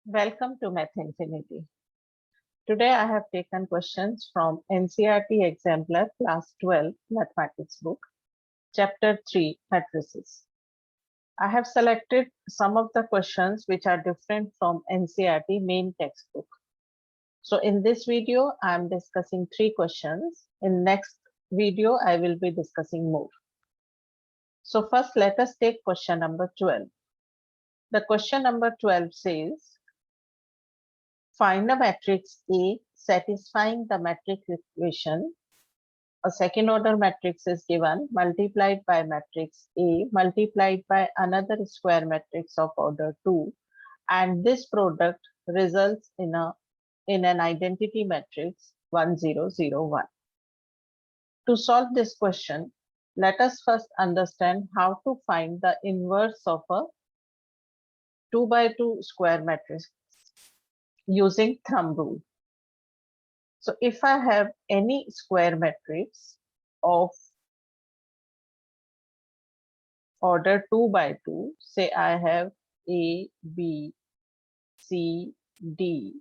Welcome to Math Infinity. Today I have taken questions from NCERT Exemplar Class 12 Mathematics book, Chapter 3 Matrices. I have selected some of the questions which are different from NCERT main textbook. So in this video, I am discussing 3 questions. In next video, I will be discussing more. So first, let us take question number 12. The question number 12 says, find a matrix A satisfying the matrix equation. A second order matrix is given multiplied by matrix A multiplied by another square matrix of order 2, and this product results in an identity matrix 1 0 0 1. To solve this question, let us first understand how to find the inverse of a 2 by 2 square matrix using thumb rule. So if I have any square matrix of order 2 by 2, say I have A, B, C, D,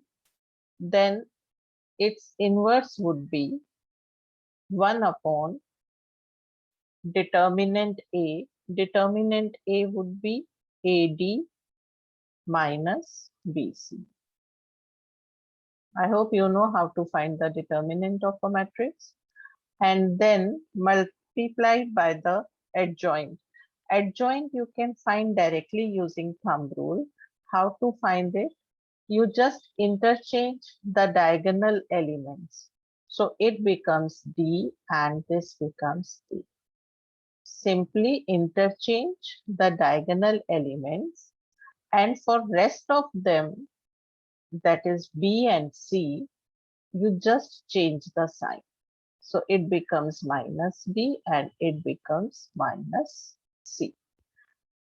then its inverse would be 1 upon determinant A. Determinant A would be AD minus BC. I hope you know how to find the determinant of a matrix, and then multiplied by the adjoint. Adjoint you can find directly using thumb rule. How to find it? You just interchange the diagonal elements. So it becomes D and this becomes D. Simply interchange the diagonal elements, and for rest of them, that is B and C, you just change the sign. So it becomes minus B and it becomes minus C.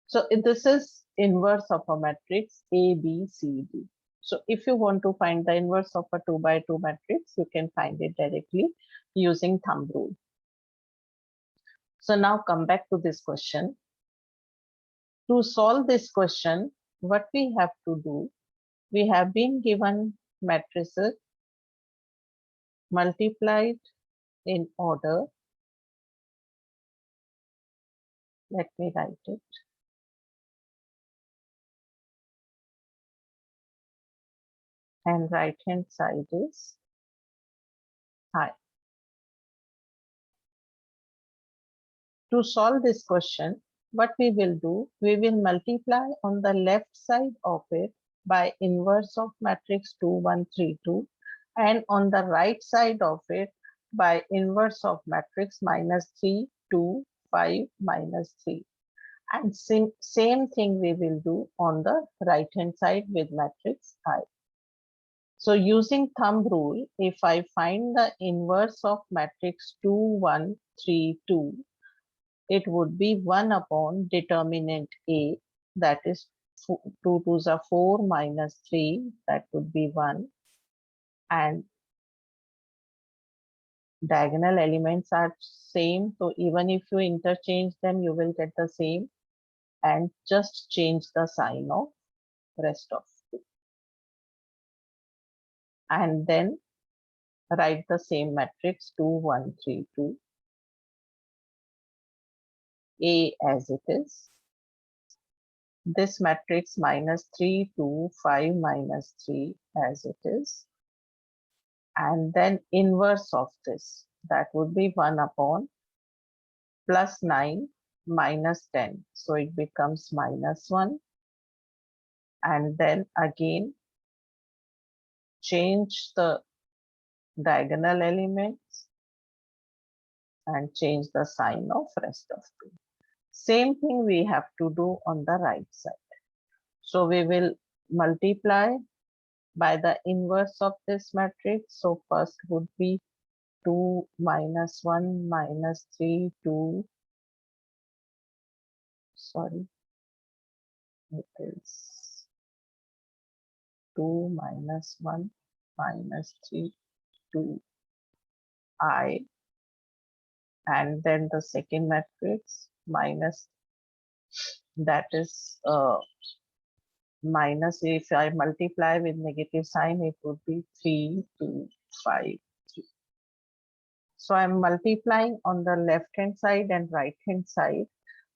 So this is inverse of a matrix A, B, C, D. So if you want to find the inverse of a 2 by 2 matrix, you can find it directly using thumb rule. So now come back to this question. To solve this question, what we have to do, we have been given matrices multiplied in order. Let me write it. And right hand side is high. To solve this question, what we will do, we will multiply on the left side of it by inverse of matrix 2 1 3 2, and on the right side of it by inverse of matrix minus 3 2 5 minus 3, and same thing we will do on the right hand side with matrix I. So using thumb rule, if I find the inverse of matrix 2 1 3 2, it would be 1 upon determinant A, that is 2 2s are 4 minus 3, that would be 1, and diagonal elements are same, so even if you interchange them you will get the same, and just change the sign of rest of 2 and then write the same matrix 2 1 3 2 A as it is. This matrix minus 3 2 5 minus 3 as it is, and then inverse of this, that would be 1 upon plus 9 minus 10, so it becomes minus 1, and then again change the diagonal elements and change the sign of rest of 2. Same thing we have to do on the right side. So we will multiply by the inverse of this matrix. So first would be 2 minus 1 minus 3 2, sorry, it is 2 minus 1 minus 3 2 I, and then the second matrix minus, that is minus, if I multiply with negative sign, it would be 3, 2, 5, 3. So I'm multiplying on the left hand side and right hand side,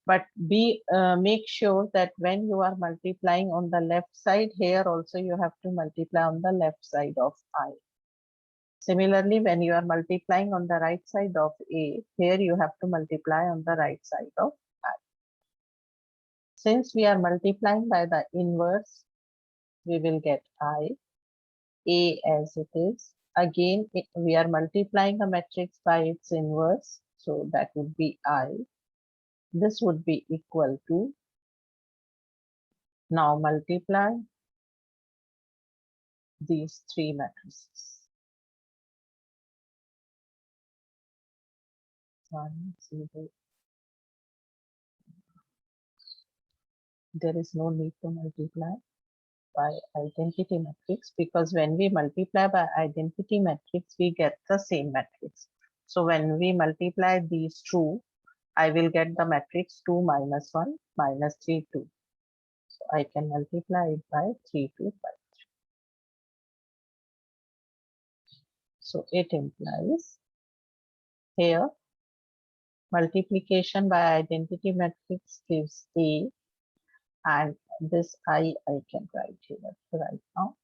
but make sure that when you are multiplying on the left side, here also you have to multiply on the left side of I. Similarly, when you are multiplying on the right side of A, here you have to multiply on the right side of I. Since we are multiplying by the inverse, we will get I, A as it is. Again, we are multiplying a matrix by its inverse, so that would be I. This would be equal to, now multiply these three matrices. 1, 0. There is no need to multiply by identity matrix, because when we multiply by identity matrix, we get the same matrix. So when we multiply these two, I will get the matrix 2 minus 1 minus 3, 2. So I can multiply it by 3, 2, 5. So it implies here multiplication by identity matrix gives A, and this I can write here right now.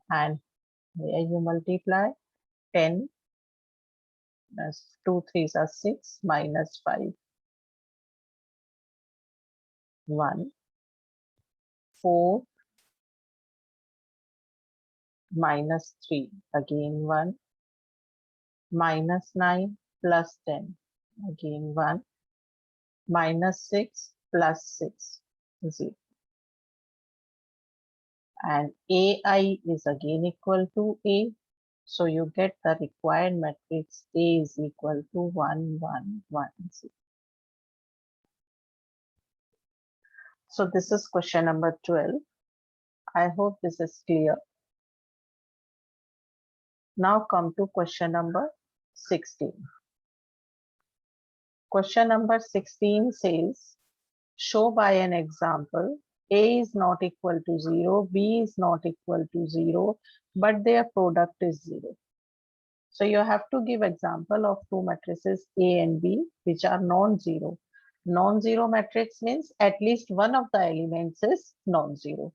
And where you multiply 10 plus 2 3s are 6 minus 5, 1, 4 minus 3, again 1, minus 9 plus 10, again 1, minus 6 plus 6, 0. And AI is again equal to A. So you get the required matrix A is equal to 1, 1, 1, 0. So this is question number 12. I hope this is clear. Now come to question number 16. Question number 16 says, show by an example A is not equal to 0, B is not equal to 0, but their product is 0. So you have to give example of two matrices A and B which are non-zero. Non-zero matrix means at least one of the elements is non-zero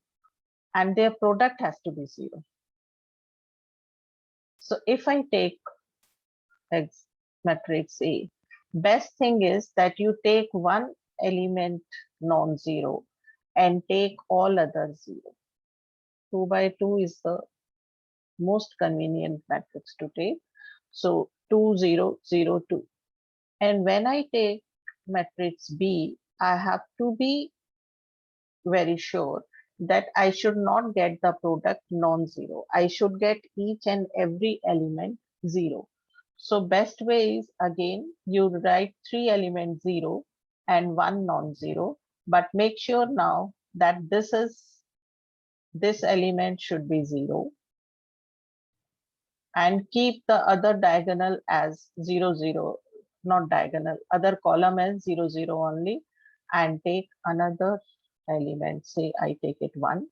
and their product has to be 0. So if I take matrix A, best thing is that you take one element non-zero and take all others 0. 2 by 2 is the most convenient matrix to take. So 2, 0, 0, 2. And when I take matrix B, I have to be very sure that I should not get the product non-zero. I should get each and every element 0. So best way is, again, you write 3 elements 0 and 1 non-zero, but make sure now that this element should be 0, and keep the other diagonal as 0, 0, not diagonal, other column as 0, 0 only, and take another element. Say I take it 1.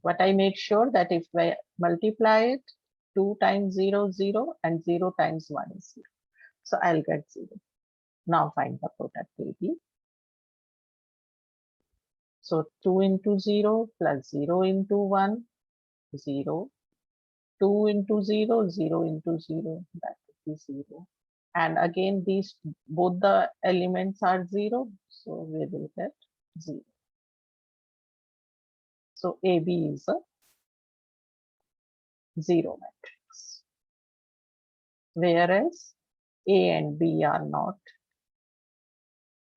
But I make sure that if I multiply it, 2 times 0, 0, and 0 times 1 is 0. So I'll get 0. Now find the product AB. So 2 into 0 plus 0 into 1, 0. 2 into 0, 0 into 0, that would be 0. And again, these both the elements are 0, so we will get 0. So AB is a 0 matrix, whereas A and B are not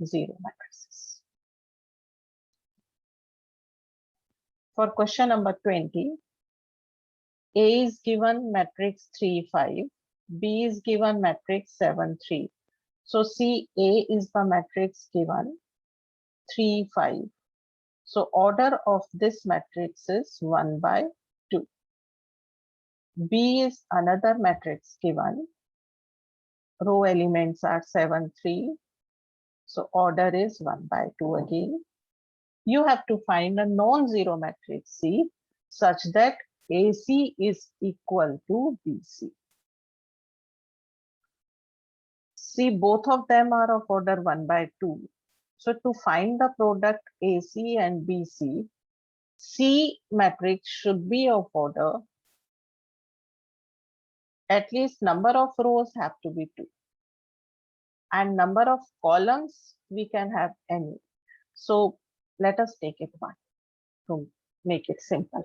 0 matrices. For question number 20, A is given matrix 3, 5, B is given matrix 7, 3. So see, A is the matrix given 3, 5. So order of this matrix is 1 by 2. B is another matrix given. Row elements are 7, 3. So order is 1 by 2 again. You have to find a non-zero matrix C such that AC is equal to BC. See, both of them are of order 1 by 2. So to find the product AC and BC, C matrix should be of order, at least number of rows have to be 2. And number of columns, we can have any. So let us take it 1 to make it simple.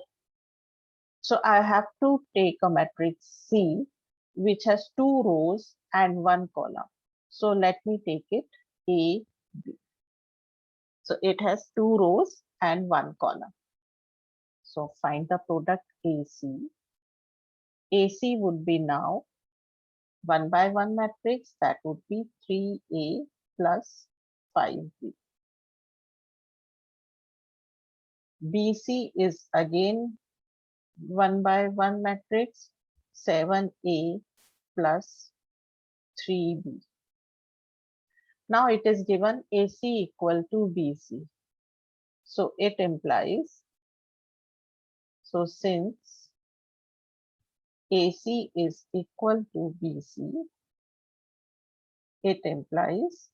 So I have to take a matrix C which has 2 rows and 1 column. So let me take it A, B. So it has 2 rows and 1 column. So find the product AC. AC would be now 1 by 1 matrix, that would be 3A plus 5B. BC is again 1 by 1 matrix, 7A plus 3B. Now it is given AC equal to BC. So it implies, so since AC is equal to BC, it implies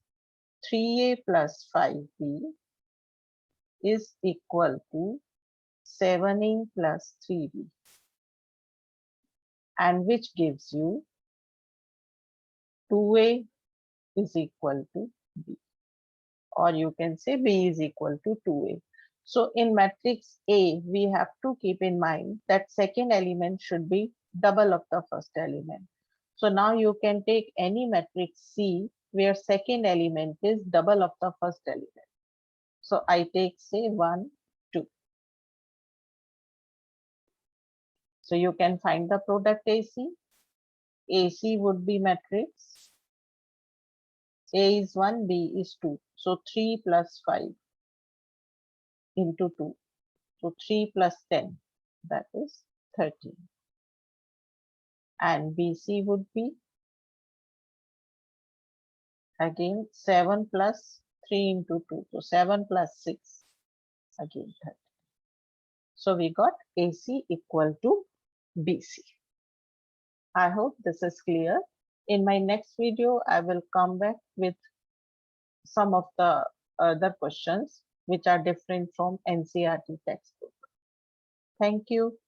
3A plus 5B is equal to 7A plus 3B, and which gives you 2A is equal to B, or you can say B is equal to 2A. So in matrix A, we have to keep in mind that second element should be double of the first element. So now you can take any matrix C where second element is double of the first element. So I take say 1, 2. So you can find the product AC. AC would be matrix. A is 1, B is 2. So 3 plus 5 into 2. So 3 plus 10, that is 13. And BC would be again 7 plus 3 into 2. So 7 plus 6, again 13. So we got AC equal to BC. I hope this is clear. In my next video, I will come back with some of the other questions which are different from NCERT textbook. Thank you.